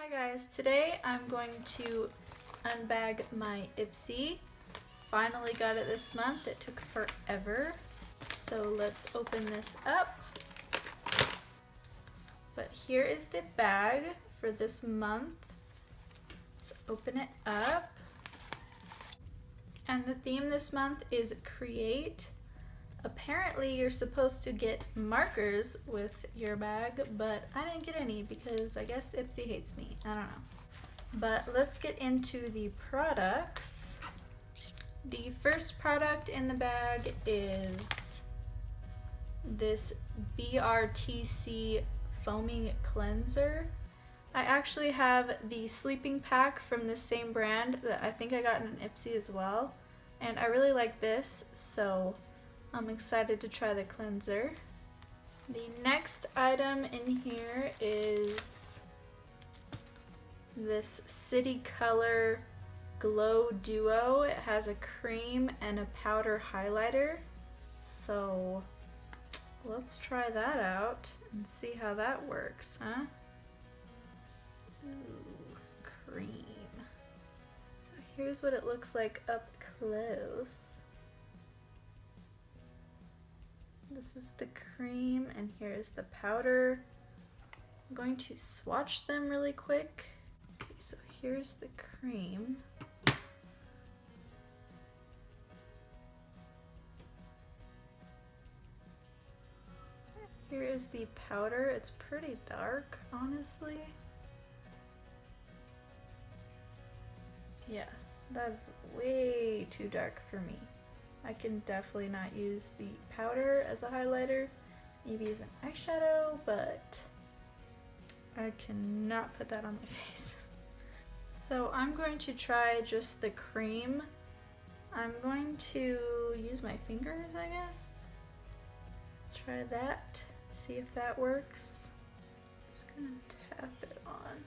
Hi guys, today I'm going to unbag my Ipsy. Finally got it this month. It took forever. So let's open this up. But here is the bag for this month. Let's open it up. And the theme this month is create. Apparently you're supposed to get markers with your bag, but I didn't get any because I guess Ipsy hates me. I don't know. But let's get into the products. The first product in the bag is this BRTC foaming cleanser. I actually have the sleeping pack from the same brand that I think I got in an Ipsy as well. And I really like this, so I'm excited to try the cleanser. The next item in here is this City Color Glow Duo. It has a cream and a powder highlighter. So let's try that out and see how that works, huh? Ooh, cream. So here's what it looks like up close. This is the cream and here's the powder. I'm going to swatch them really quick. Okay, so here's the cream. Here is the powder. It's pretty dark, honestly. Yeah, that's way too dark for me. I can definitely not use the powder as a highlighter, maybe as an eyeshadow, but I cannot put that on my face. So I'm going to try just the cream. I'm going to use my fingers, I guess. Try that, see if that works. Just gonna tap it on.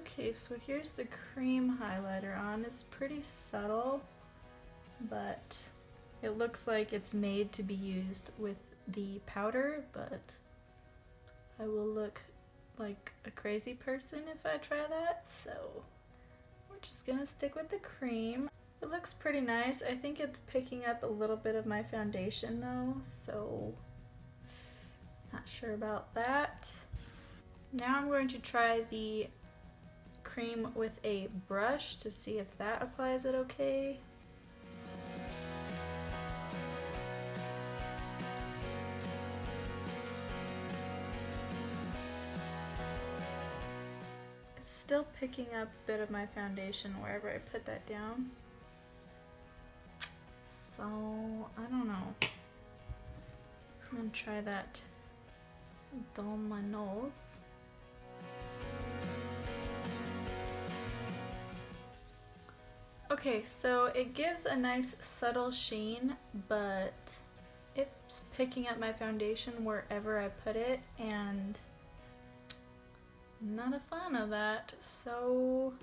Okay, so here's the cream highlighter on. It's pretty subtle, but it looks like it's made to be used with the powder, but I will look like a crazy person if I try that, so we're just gonna stick with the cream. It looks pretty nice. I think it's picking up a little bit of my foundation though, so not sure about that. Now I'm going to try the cream with a brush to see if that applies it okay. It's still picking up a bit of my foundation wherever I put that down. So, I don't know. I'm gonna try that down my nose. Okay, so it gives a nice subtle sheen, but it's picking up my foundation wherever I put it, and I'm not a fan of that. So,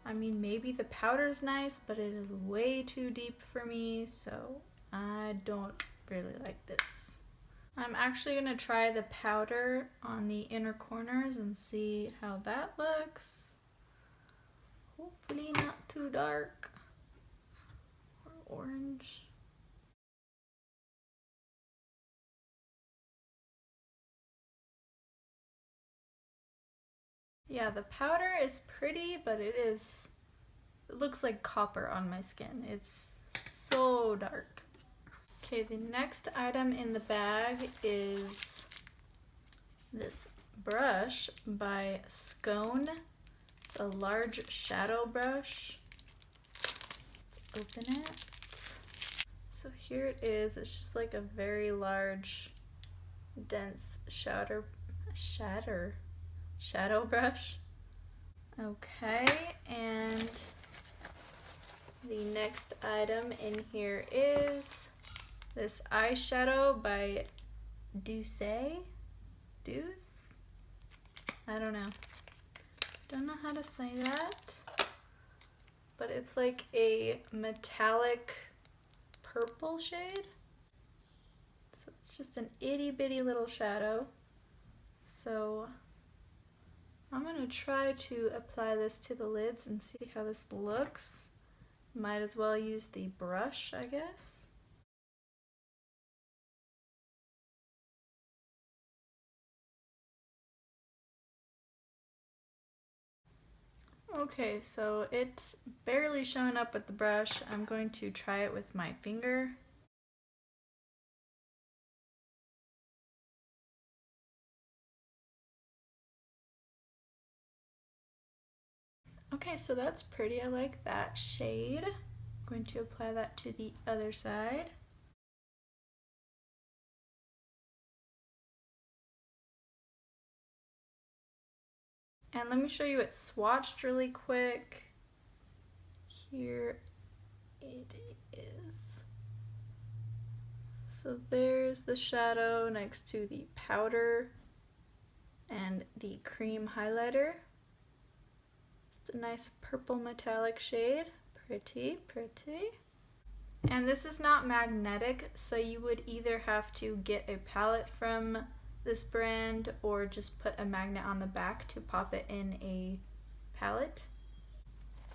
I mean, maybe the powder's nice, but it is way too deep for me, so I don't really like this. I'm actually gonna try the powder on the inner corners and see how that looks. Hopefully not too dark or orange. Yeah, the powder is pretty, but it looks like copper on my skin. It's so dark. Okay, the next item in the bag is this brush by Skone. It's a large shadow brush. Let's open it. So here it is. It's just like a very large, dense shadow brush. Okay, and the next item in here is this eyeshadow by Doucce. I don't know. Don't know how to say that. But it's like a metallic purple shade. So it's just an itty bitty little shadow. So I'm gonna try to apply this to the lids and see how this looks. Might as well use the brush, I guess. Okay, so it's barely showing up with the brush. I'm going to try it with my finger. Okay, so that's pretty. I like that shade. I'm going to apply that to the other side. And let me show you it swatched really quick. Here it is. So there's the shadow next to the powder and the cream highlighter. Just a nice purple metallic shade. Pretty, pretty. And this is not magnetic, so you would either have to get a palette from this brand or just put a magnet on the back to pop it in a palette.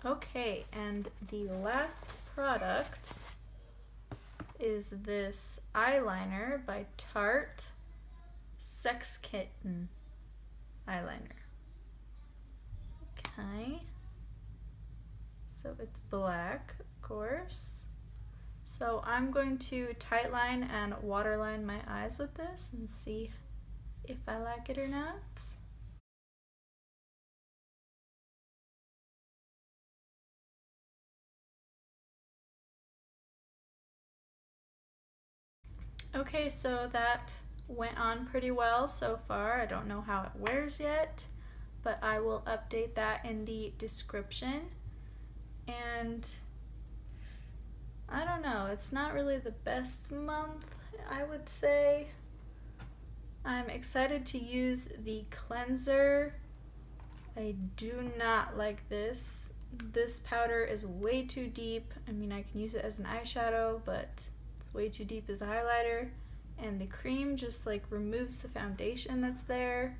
Okay, and the last product is this eyeliner by Tarte Sex Kitten eyeliner. Okay, so it's black, of course. So I'm going to tightline and waterline my eyes with this and see if I like it or not. Okay, so that went on pretty well so far. I don't know how it wears yet, but I will update that in the description. And I don't know, it's not really the best month, I would say. I'm excited to use the cleanser. I do not like this. This powder is way too deep. I mean, I can use it as an eyeshadow, but it's way too deep as a highlighter. And the cream just like removes the foundation that's there.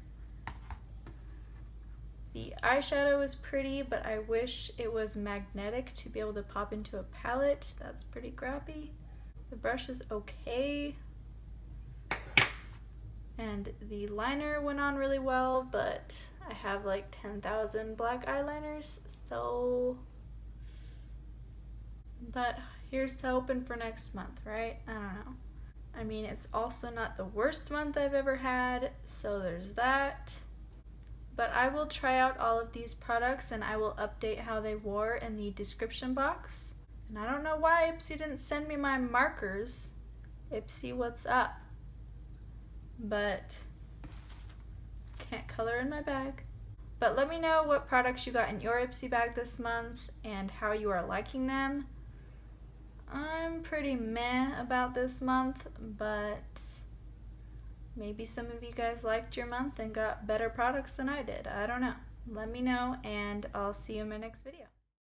The eyeshadow is pretty, but I wish it was magnetic to be able to pop into a palette. That's pretty crappy. The brush is okay. And the liner went on really well, but I have like 10,000 black eyeliners, so... But here's to hoping for next month, right? I don't know. I mean, it's also not the worst month I've ever had, so there's that. But I will try out all of these products and I will update how they wore in the description box. And I don't know why Ipsy didn't send me my markers. Ipsy, what's up? But can't color in my bag. But let me know what products you got in your Ipsy bag this month and how you are liking them. I'm pretty meh about this month, but maybe some of you guys liked your month and got better products than I did. I don't know. Let me know and I'll see you in my next video.